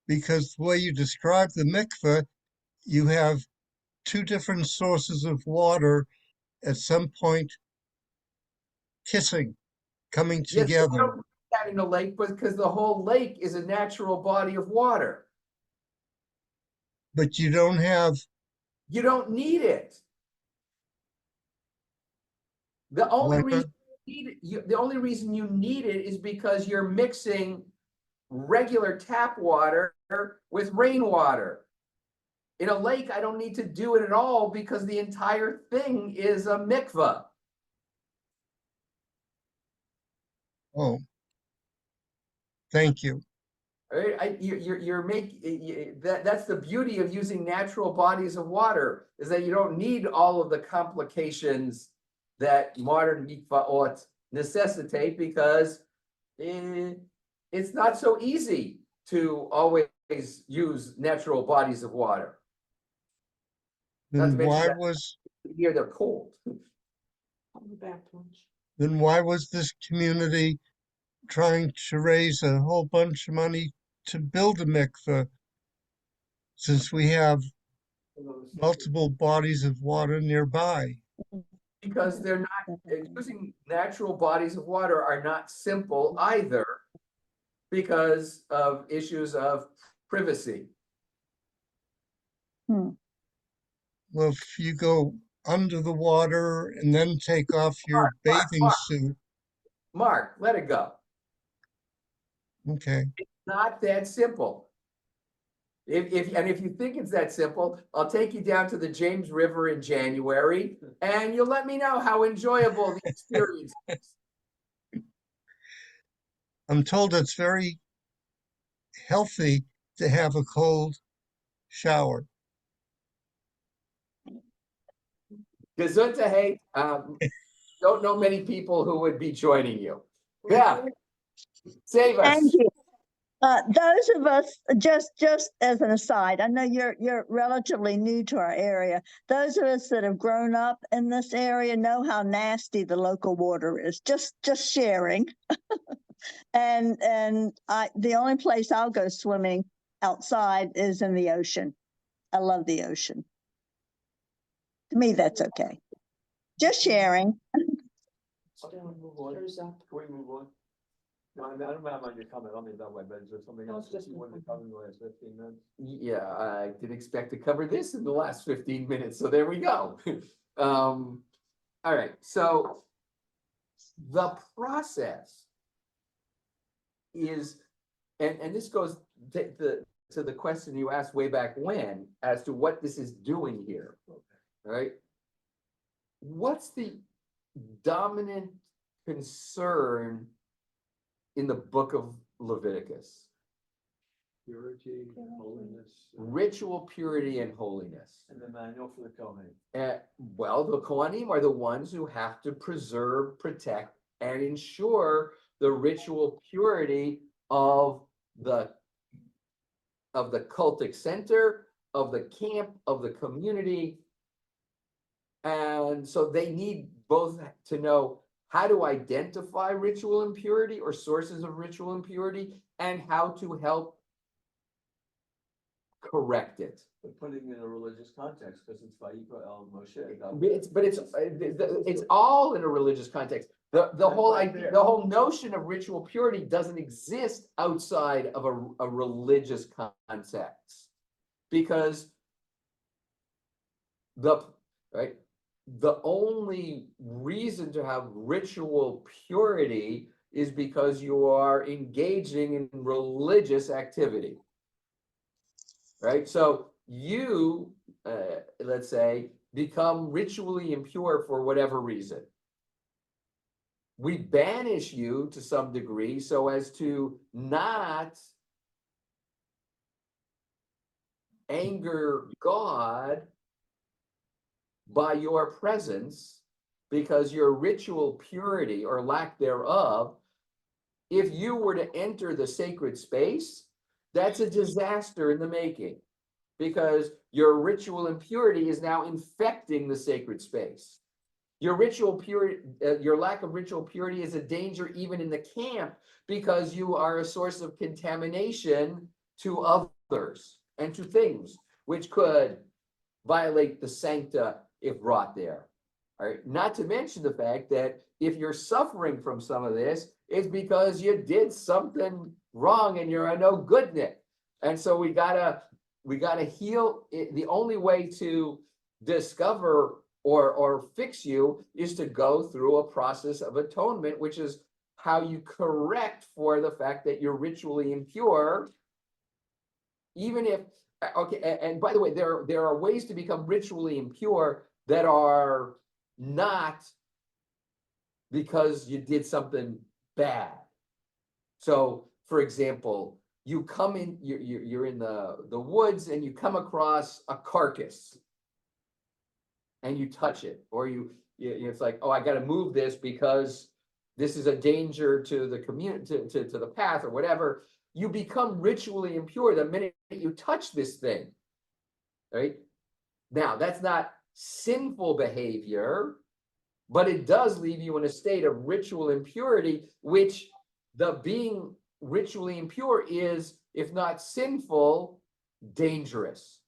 D: because the way you describe the mikveh, you have two different sources of water at some point kissing, coming
A: Yes, but we
D: together.
A: don't need that in a lake, but because the whole lake is a natural body of water.
D: But you don't have
A: You don't need it. The only
D: water.
A: reason the only reason you need it is because you're mixing regular tap water with rainwater. In a lake, I don't need to do it at all because the entire thing is a mikveh.
D: Oh, thank you.
A: Right? That's the beauty of using natural bodies of water, is that you don't need all of the complications that modern mikvaot necessitate, because it's not so easy to always use natural bodies of water. Not to
D: Then
A: mention
D: why
A: that
D: was
A: here they're cold.
B: On the back porch.
D: then why was this community trying to raise a whole bunch of money to build a mikveh since we have multiple bodies of water nearby?
A: Because they're not using natural bodies of water are not simple either, because of issues of privacy.
D: Well, if you go under the water and then take off your bathing suit,
A: Mark, let it go.
D: okay.
A: Not that simple. If you think it's that simple, I'll take you down to the James River in January, and you'll let me know how enjoyable the experience is.
D: I'm told it's very healthy to have a cold shower.
A: Gesundheit, don't know many people who would be joining you. Yeah, save us.
H: Thank you. Those of us, just as an aside, I know you're relatively new to our area. Those of us that have grown up in this area know how nasty the local water is. Just sharing. and the only place I'll go swimming outside is in the ocean. I love the ocean. To me, that's okay. Just sharing.
C: Okay, we move on. Can we move on? No, I don't have on your comment, I mean, that way, but is there something
B: No,
C: else
B: it's
C: that
B: just
C: you wanted to cover in the last 15 minutes?
A: Yeah, I didn't expect to cover this in the last 15 minutes, so there we go. All right, so the process is, and this goes to the question you asked way back when, as to what this is doing here, right? What's the dominant concern in the book of Leviticus?
C: Purity, holiness.
A: Ritual purity and holiness.
C: And the manual for the Kohen.
A: Well, the Kohanim are the ones who have to preserve, protect, and ensure the ritual purity of the cultic center, of the camp, of the community. And so they need both to know how to identify ritual impurity or sources of ritual impurity, and how to help correct it.
C: But putting it in a religious context, because it's Vayikra El Moshe.
A: It's all in a religious context. The whole
C: right
A: idea,
C: there.
A: the whole notion of ritual purity doesn't exist outside of a religious context, because the only reason to have ritual purity is because you are engaging in religious activity. Right? So you, let's say, become ritually impure for whatever reason. We banish you to some degree so as to not anger God by your presence, because your ritual purity or lack thereof if you were to enter the sacred space, that's a disaster in the making, because your ritual impurity is now infecting the sacred space. Your ritual purity, your lack of ritual purity is a danger even in the camp, because you are a source of contamination to others and to things, which could violate the sancta if brought there. All right, not to mention the fact that if you're suffering from some of this, it's because you did something wrong and you're a no goodnik. And so we gotta heal. The only way to discover or fix you is to go through a process of atonement, which is how you correct for the fact that you're ritually impure. Even if, okay, and by the way, there are ways to become ritually impure that are not because you did something bad. So, for example, you come in, you're in the woods and you come across a carcass and you touch it, or it's like, oh, I got to move this because this is a danger to the community, to the path or whatever. You become ritually impure the minute you touch this thing, right? Now, that's not sinful behavior, but it does leave you in a state of ritual impurity, which the being ritually impure is, if not sinful, dangerous,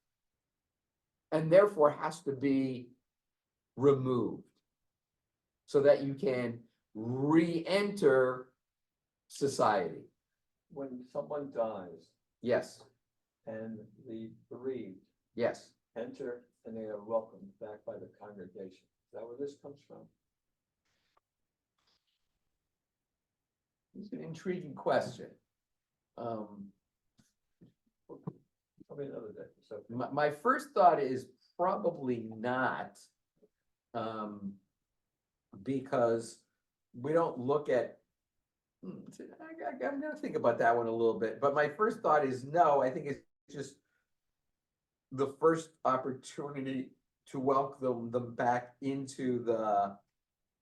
A: and therefore has to be removed so that you can re-enter society.
C: When someone dies
A: Yes,
C: and the bereaved
A: yes.
C: enter and they are welcomed back by the congregation, is that where this comes from?
A: It's an intriguing question.
C: Tell me another day. So
A: My first thought is probably not, because we don't look at, I'm gonna think about that one a little bit, but my first thought is no. I think it's just the first opportunity to welcome them back into the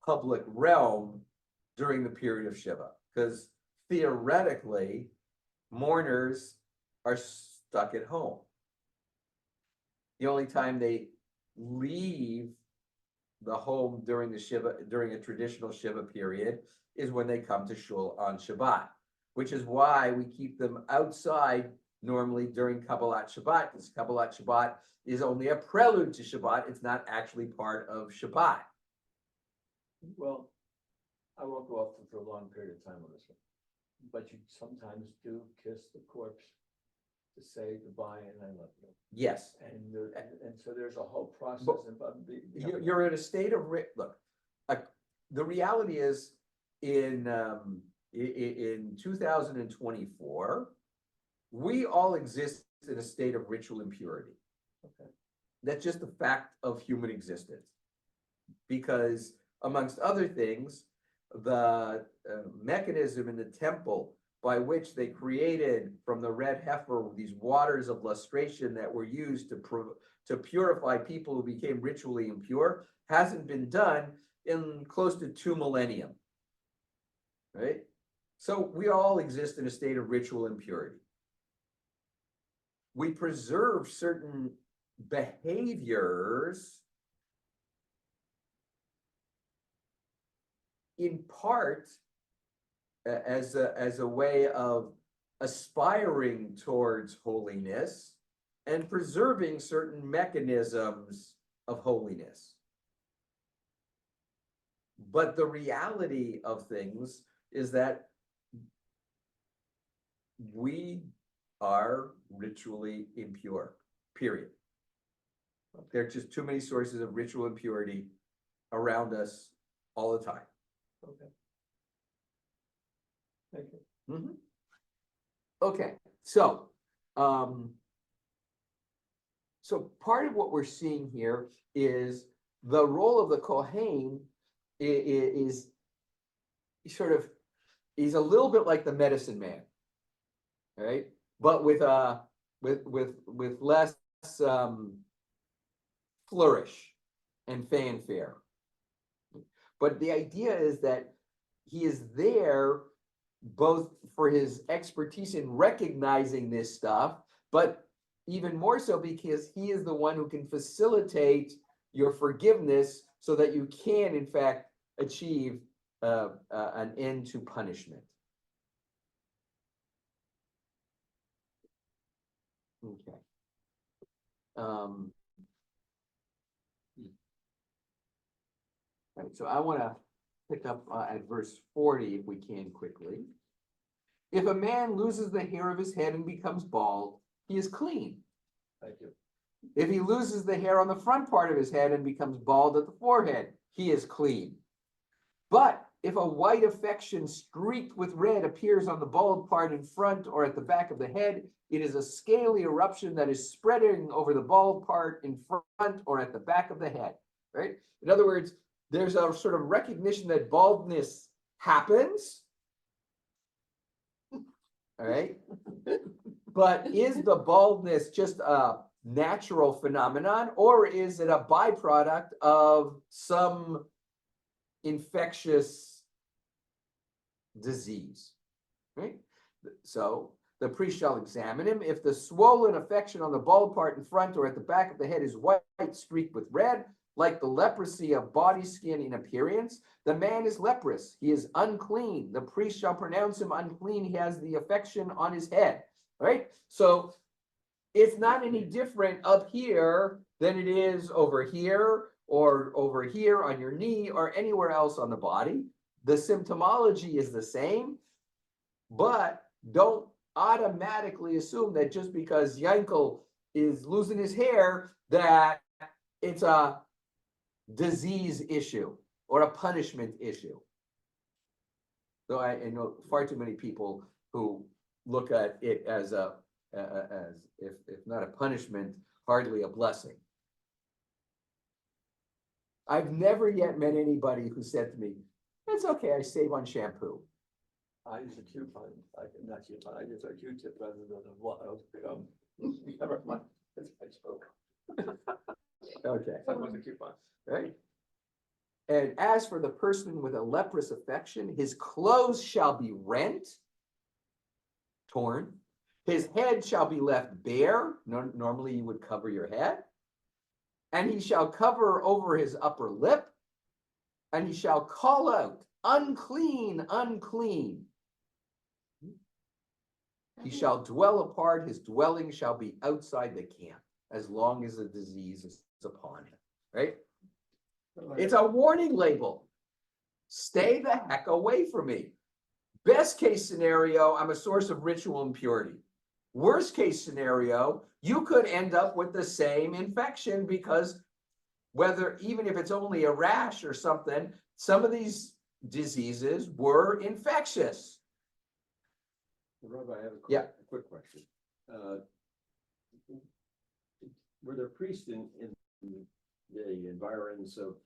A: public realm during the period of Shiva, because theoretically, mourners are stuck at home. The only time they leave the home during the Shiva, during a traditional Shiva period, is when they come to shul on Shabbat, which is why we keep them outside normally during Kabbalat Shabbat, because Kabbalat Shabbat is only a prelude to Shabbat. It's not actually part of Shabbat.
C: well, I won't go off for a long period of time on this one, but you sometimes do kiss the corpse to say goodbye and I love you.
A: Yes,
C: And so there's a whole process
A: But
C: involved.
A: you're in a state of look. The reality is in 2024, we all exist in a state of ritual impurity.
C: Okay.
A: That's just a fact of human existence, because amongst other things, the mechanism in the temple by which they created from the red heifer these waters of lustration that were used to purify people who became ritually impure hasn't been done in close to 2 millennia, right? So we all exist in a state of ritual impurity. We preserve certain behaviors in part as a way of aspiring towards holiness and preserving certain mechanisms of holiness. But the reality of things is that we are ritually impure, period. There are just too many sources of ritual impurity around us all the time.
C: Okay. Thank you.
A: Mm-hmm. Okay, so so part of what we're seeing here is the role of the Kohen is sort of, he's a little bit like the medicine man, right? But with less flourish and fanfare. But the idea is that he is there both for his expertise in recognizing this stuff, but even more so because he is the one who can facilitate your forgiveness so that you can, in fact, achieve an end to punishment. Okay. Right, so I want to pick up at verse 40 if we can quickly. If a man loses the hair of his head and becomes bald, he is clean.
E: Thank you.
A: If he loses the hair on the front part of his head and becomes bald at the forehead, he is clean. But if a white affection streaked with red appears on the bald part in front or at the back of the head, it is a scaly eruption that is spreading over the bald part in front or at the back of the head, right? In other words, there's a sort of recognition that baldness happens, all right? But is the baldness just a natural phenomenon, or is it a byproduct of some infectious disease, right? So the priest shall examine him. If the swollen affection on the bald part in front or at the back of the head is white streaked with red, like the leprosy of body skin in appearance, the man is leprous. He is unclean. The priest shall pronounce him unclean. He has the affection on his head, right? So it's not any different up here than it is over here or over here on your knee or anywhere else on the body. The symptomology is the same, but don't automatically assume that just because Yankel is losing his hair, that it's a disease issue or a punishment issue. Though I know far too many people who look at it as if not a punishment, hardly a blessing. I've never yet met anybody who said to me, "It's okay, I save on shampoo."
C: I use a coupon, not coupon, I use a Q-tip rather than a wild gum. Never mind, that's my joke.
A: Okay.
C: That was a coupon.
A: Right? And as for the person with a leprous affection, his clothes shall be rent, torn. His head shall be left bare. Normally you would cover your head. And he shall cover over his upper lip. And he shall call out, unclean, unclean. He shall dwell apart. His dwelling shall be outside the camp, as long as the disease is upon him. Right? It's a warning label. Stay the heck away from me. Best case scenario, I'm a source of ritual impurity. Worst case scenario, you could end up with the same infection because even if it's only a rash or something, some of these diseases were infectious.
E: Rabbi, I have
A: Yeah.
E: a quick question. Were there priests in the environs of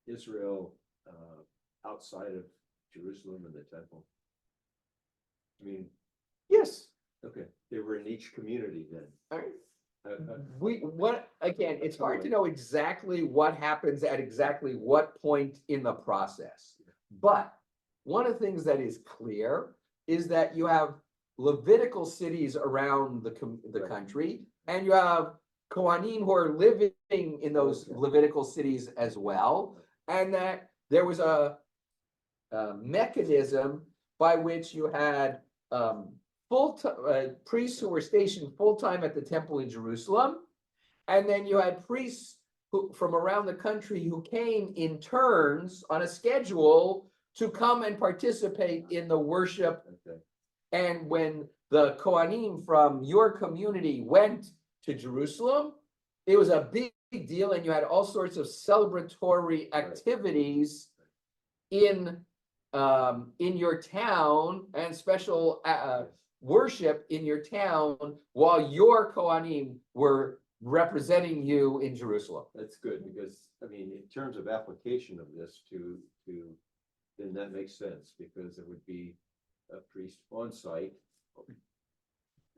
E: Israel outside of Jerusalem and the temple? I mean,
A: Yes.
E: okay, they were in each community then.
A: All right. Again, it's hard to know exactly what happens at exactly what point in the process. But one of the things that is clear is that you have Levitical cities around the country, and you have Kohanim who are living in those Levitical cities as well, and that there was a mechanism by which you had priests who were stationed full-time at the temple in Jerusalem, and then you had priests from around the country who came in turns on a schedule to come and participate in the worship.
E: Okay.
A: And when the Kohanim from your community went to Jerusalem, it was a big deal, and you had all sorts of celebratory activities in your town and special worship in your town while your Kohanim were representing you in Jerusalem.
E: That's good, because I mean, in terms of application of this to then that makes sense, because there would be a priest on site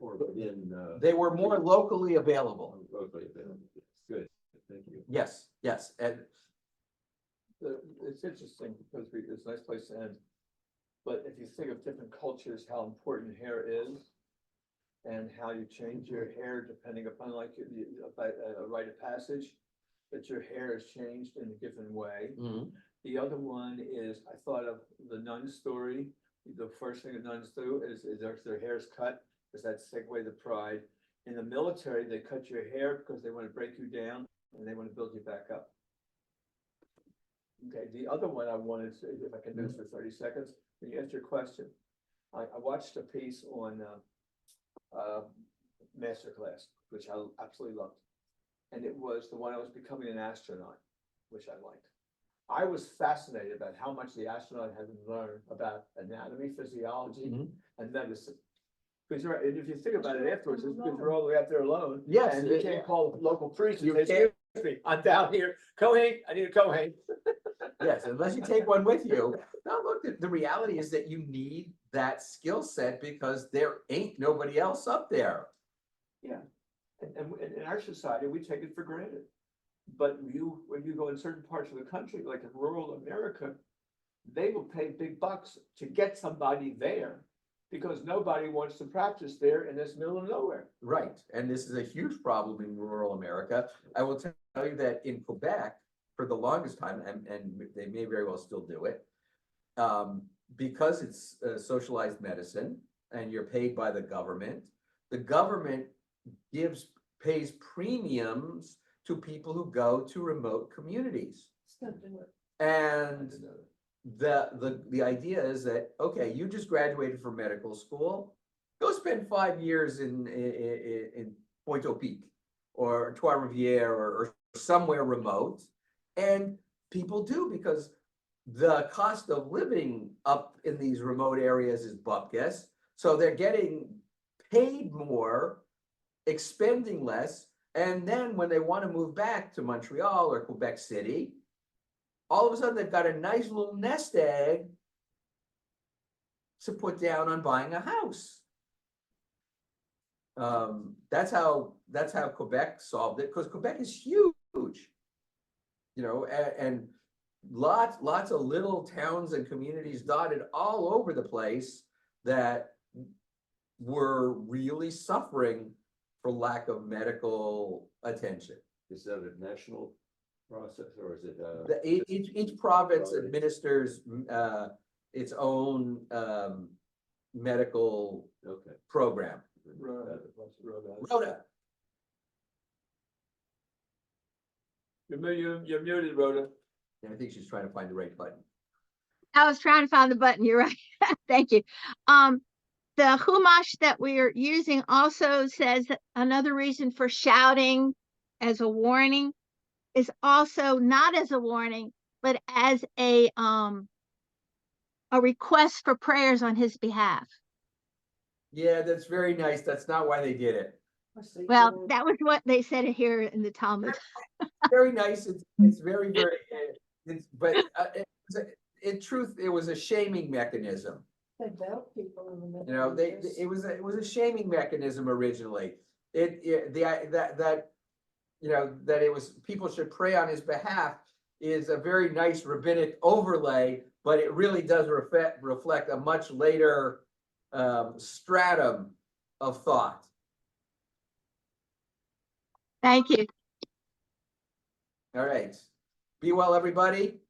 E: or within
A: They were more locally available.
E: locally available. Good, thank you.
A: Yes, yes. And
C: It's interesting because it's a nice place to end. But if you think of different cultures, how important hair is, and how you change your hair depending upon like a rite of passage, that your hair is changed in a different way.
A: Mhm.
C: The other one is, I thought of the nun story. The first thing the nuns do is their hair's cut, because that's take away the pride. In the military, they cut your hair because they want to break you down and they want to build you back up. Okay, the other one I wanted to, if I can do this for 30 seconds, when you asked your question, I watched a piece on Masterclass, which I absolutely loved. And it was the one I was becoming an astronaut, which I liked. I was fascinated about how much the astronaut had learned about anatomy, physiology, and medicine. Because you're, and if you think about it afterwards, it's because you're all the way out there alone.
A: Yes,
C: And you
A: it-
C: can't call the local priest
A: You
C: and say, "Excuse me, I'm down here, Kohen, I need a Kohen."
A: Yes, unless you take one with you. No, look, the reality is that you need that skill set because there ain't nobody else up there.
C: Yeah, and in our society, we take it for granted. But when you go in certain parts of the country, like in rural America, they will pay big bucks to get somebody there because nobody wants to practice there in this middle of nowhere.
A: Right, and this is a huge problem in rural America. I will tell you that in Quebec, for the longest time, and they may very well still do it, because it's socialized medicine and you're paid by the government pays premiums to people who go to remote communities.
B: Still do it.
A: And the idea is that, okay, you just graduated from medical school, go spend 5 years in Pointe-au-Pic or Trois-Rivières or somewhere remote. And people do, because the cost of living up in these remote areas is bupkis. So they're getting paid more, expending less. And then when they want to move back to Montreal or Quebec City, all of a sudden they've got a nice little nest egg to put down on buying a house. That's how Quebec solved it, because Quebec is huge, you know, and lots of little towns and communities dotted all over the place that were really suffering for lack of medical attention.
E: Is that a national process or is it?
A: Each province administers its own medical
E: Okay.
A: program. Rhoda.
C: You're muted, Rhoda.
A: And I think she's trying to find the right button.
F: I was trying to find the button. You're right. Thank you. The Chumash that we are using also says that another reason for shouting as a warning is also not as a warning, but as a request for prayers on his behalf.
A: Yeah, that's very nice. That's not why they did it.
F: Well, that was what they said here in the Talmud.
A: Very nice. It's very, but in truth, it was a shaming mechanism.
B: They dealt people in the middle.
A: You know,
B: of this.
A: it was a shaming mechanism originally. That it was people should pray on his behalf is a very nice rabbinic overlay, but it really does reflect a much later stratum of thought.
F: Thank you.
A: All right. Be well, everybody.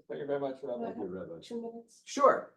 C: Thank you very much, Rabbi.
B: Can I have
E: Thank you, Rabbi.
B: 2 minutes?
A: Sure.